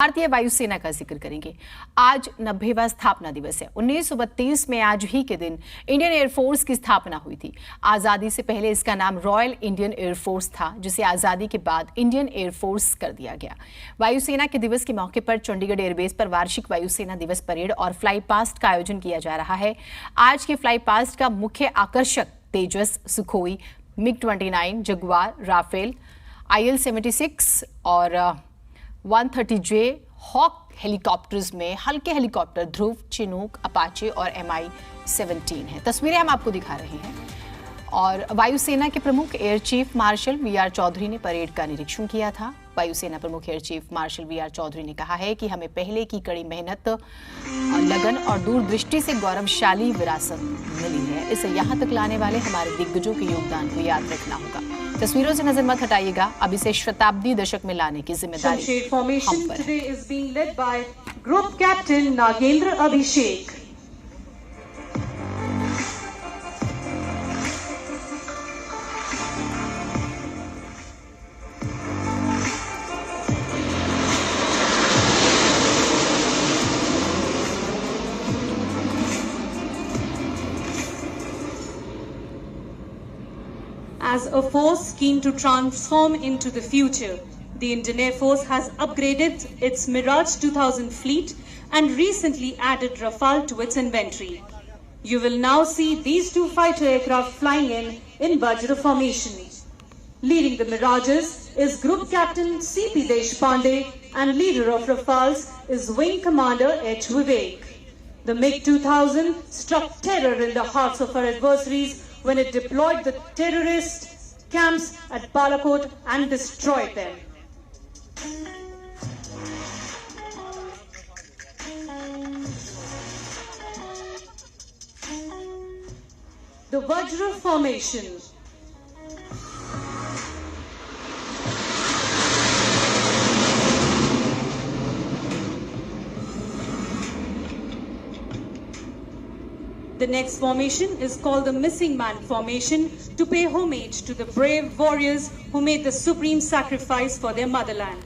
भारतीय वायुसेना का जिक्र करेंगे। आज 90वां स्थापना दिवस है। 1932 में आज ही के दिन इंडियन एयरफोर्स की स्थापना हुई थी। आजादी से पहले इसका नाम रॉयल इंडियन एयरफोर्स था, जिसे आजादी के बाद इंडियन एयरफोर्स कर दिया गया। वायुसेना के दिवस के मौके पर चंडीगढ़ एयरबेस पर वार्षिक वायुसेना दिवस परेड और फ्लाई पास्ट का आयोजन किया जा रहा है। आज के फ्लाई पास्ट का मुख्य आकर्षक तेजस, Sukhoi, MiG-29, Jaguar, Rafale, IL-76 और 130J हॉक हेलीकॉप्टर्स में हल्के हेलीकॉप्टर ध्रुव, चिनूक, अपाचे और MI-17 है। तस्वीरें हम आपको दिखा रहे हैं। और वायुसेना के प्रमुख air chief marshal VR Chaudhary ने परेड का निरीक्षण किया था। वायुसेना प्रमुख air chief marshal VR Chaudhary ने कहा है कि हमें पहले की कड़ी मेहनत, लगन और दूरदृष्टि से गौरवशाली विरासत मिली है। इसे यहाँ तक लाने वाले हमारे दिग्गजों के योगदान को याद रखना होगा। तस्वीरों से नजर मत हटाइएगा। अब इसे शताब्दी दशक में लाने की जिम्मेदारी हम पर है। As a force keen to transform into the future, the Indian Air Force has upgraded its Mirage 2000 fleet and recently added Rafale to its inventory. You will now see these two fighter aircraft flying in Vajra formation. Leading the Mirages is Group Captain C.P. Deshpande and leader of Rafales is Wing Commander H. Vivek. The MiG-2000 struck terror in the hearts of our adversaries when it deployed the terrorist camps at Balakot and destroyed them. The Vajra formation. The next formation is called the Missing Man formation to pay homage to the brave warriors who made the supreme sacrifice for their motherland.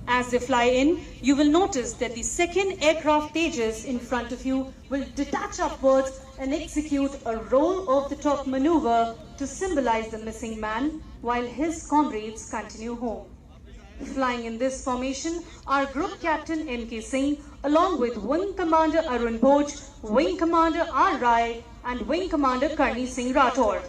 As they fly in, you will notice that the second aircraft Tejas in front of you will detach upwards and execute a roll off the top maneuver to symbolize the missing man while his comrades continue home. Flying in this formation are Group Captain M.K. Singh along with Wing Commander Arun Bhoj, Wing Commander R. Rai and Wing Commander Karni Singh Rathore.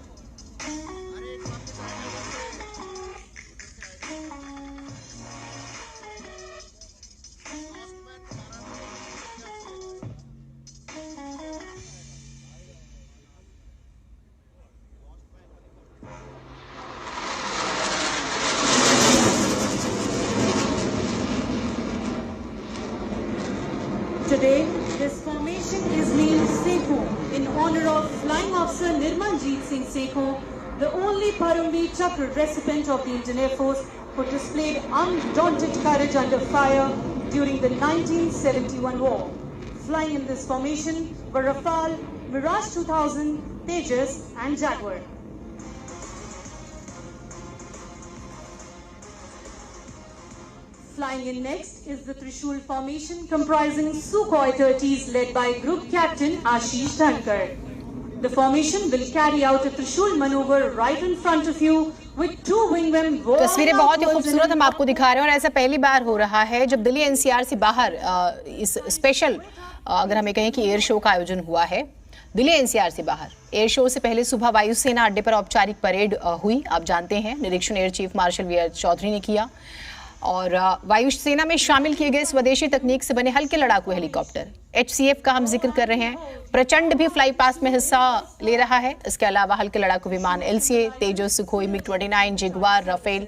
Today, this formation is named Sekho in honor of Flying Officer Nirmaljeet Singh Sekho, the only Paramveer Chakra recipient of the Indian Air Force who displayed undaunted courage under fire during the 1971 war. Flying in this formation were Rafale, Mirage 2000, Tejas and Jaguar. Flying in next is the Trishul formation comprising Sukhoi 30s led by Group Captain Ashish Dhankar. The formation will carry out a Trishul maneuver right in front of you with two wingmen. तस्वीरें बहुत ही खूबसूरत हम आपको दिखा रहे हैं और ऐसा पहली बार हो रहा है जब दिल्ली NCR से बाहर इस स्पेशल अगर हमें कहें कि एयर शो का आयोजन हुआ है। दिल्ली NCR से बाहर एयर शो से पहले सुबह वायुसेना अड्डे पर औपचारिक परेड हुई। आप जानते हैं निरीक्षण air chief marshal VR Chaudhary ने किया और वायुसेना में शामिल किए गए स्वदेशी तकनीक से बने हल्के लड़ाकू हेलीकॉप्टर HCF का हम जिक्र कर रहे हैं। प्रचंड भी फ्लाई पास्ट में हिस्सा ले रहा है। इसके अलावा हल्के लड़ाकू विमान LCA, तेजस, सुखोई, MiG-29, जगुआर, राफेल,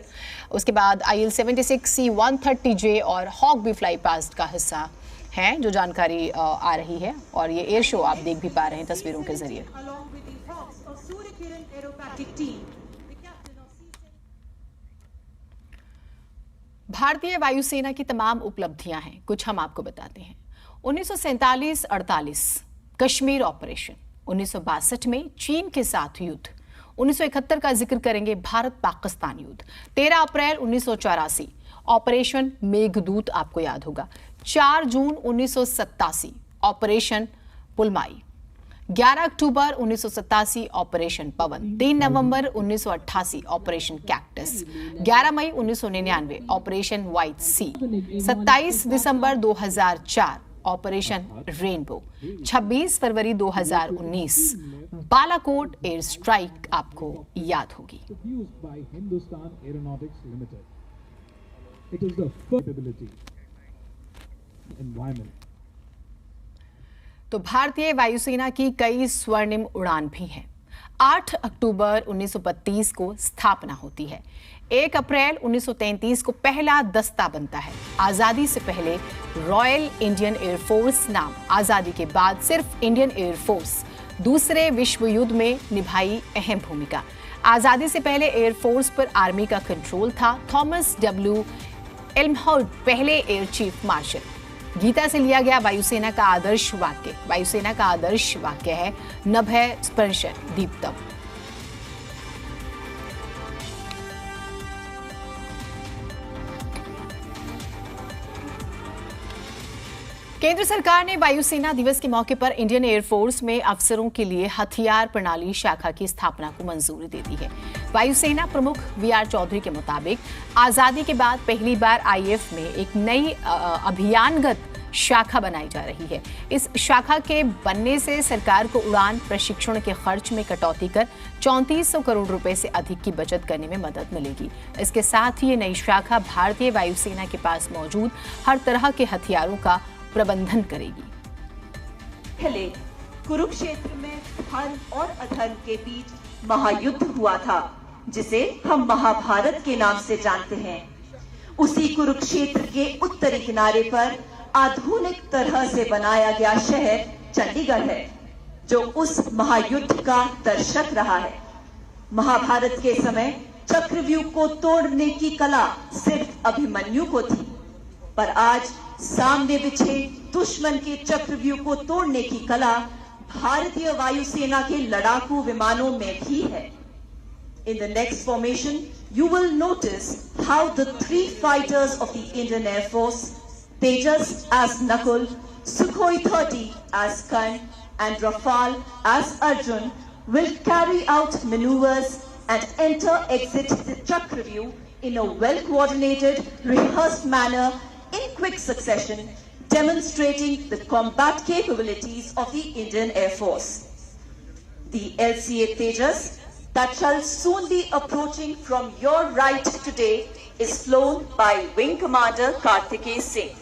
उसके बाद IL-76, C-130J और हॉक भी फ्लाई पास्ट का हिस्सा हैं, जो जानकारी आ रही है। और ये एयर शो आप देख भी पा रहे हैं तस्वीरों के जरिए। भारतीय वायुसेना की तमाम उपलब्धियां हैं, कुछ हम आपको बताते हैं। 1947-48 कश्मीर ऑपरेशन, 1962 में चीन के साथ युद्ध, 1971 का जिक्र करेंगे भारत पाकिस्तान युद्ध, 13 अप्रैल 1984 ऑपरेशन मेघदूत आपको याद होगा। 4 जून 1987 ऑपरेशन पुलमाई, 11 अक्टूबर 1987 ऑपरेशन पवन, 3 नवंबर 1988 ऑपरेशन कैक्टस, 11 मई 1999 ऑपरेशन व्हाइट सी, 27 दिसंबर 2004 ऑपरेशन रेनबो, 26 फरवरी 2019 बालाकोट एयर स्ट्राइक आपको याद होगी। तो भारतीय वायुसेना की कई स्वर्णिम उड़ान भी हैं। 8 अक्टूबर 1932 को स्थापना होती है। 1 अप्रैल 1933 को पहला दस्ता बनता है। आजादी से पहले रॉयल इंडियन एयरफोर्स नाम, आजादी के बाद सिर्फ इंडियन एयरफोर्स। दूसरे विश्व युद्ध में निभाई अहम भूमिका। आजादी से पहले एयरफोर्स पर आर्मी का कंट्रोल था। थॉमस डब्ल्यू एल्महर्ट पहले एयर चीफ मार्शल। गीता से लिया गया वायुसेना का आदर्श वाक्य। वायुसेना का आदर्श वाक्य है नभः स्पर्शं दीप्तम्। केंद्र सरकार ने वायुसेना दिवस के मौके पर इंडियन एयरफोर्स में अफसरों के लिए हथियार प्रणाली शाखा की स्थापना को मंजूरी दे दी है। वायुसेना प्रमुख वीआर चौधरी के मुताबिक आजादी के बाद पहली बार आईएफ में एक नई अभियानगत शाखा बनाई जा रही है। इस शाखा के बनने से सरकार को उड़ान प्रशिक्षण के खर्च में कटौती कर 3400 करोड़ रुपए से अधिक की बचत करने में मदद मिलेगी। इसके साथ ही ये नई शाखा भारतीय वायुसेना के पास मौजूद हर तरह के हथियारों का प्रबंधन करेगी। पहले कुरुक्षेत्र में धन और अधर्म के बीच महायुद्ध हुआ था, जिसे हम महाभारत के नाम से जानते हैं। उसी कुरुक्षेत्र के उत्तरी किनारे पर आधुनिक तरह से बनाया गया शहर चंडीगढ़ है, जो उस महायुद्ध का दर्शक रहा है। महाभारत के समय चक्रव्यूह को तोड़ने की कला सिर्फ अभिमन्यु को थी, पर आज सामने बिछे दुश्मन के चक्रव्यूह को तोड़ने की कला भारतीय वायुसेना के लड़ाकू विमानों में भी है। In the next formation, you will notice how the 3 fighters of the Indian Air Force, Tejas as Nakul, Sukhoi 30 as Karn, and Rafale as Arjun, will carry out maneuvers and enter-exit the Chakraview in a well-coordinated, rehearsed manner in quick succession, demonstrating the combat capabilities of the Indian Air Force. The LCA Tejas that shall soon be approaching from your right today is flown by Wing Commander Karthikeya Singh.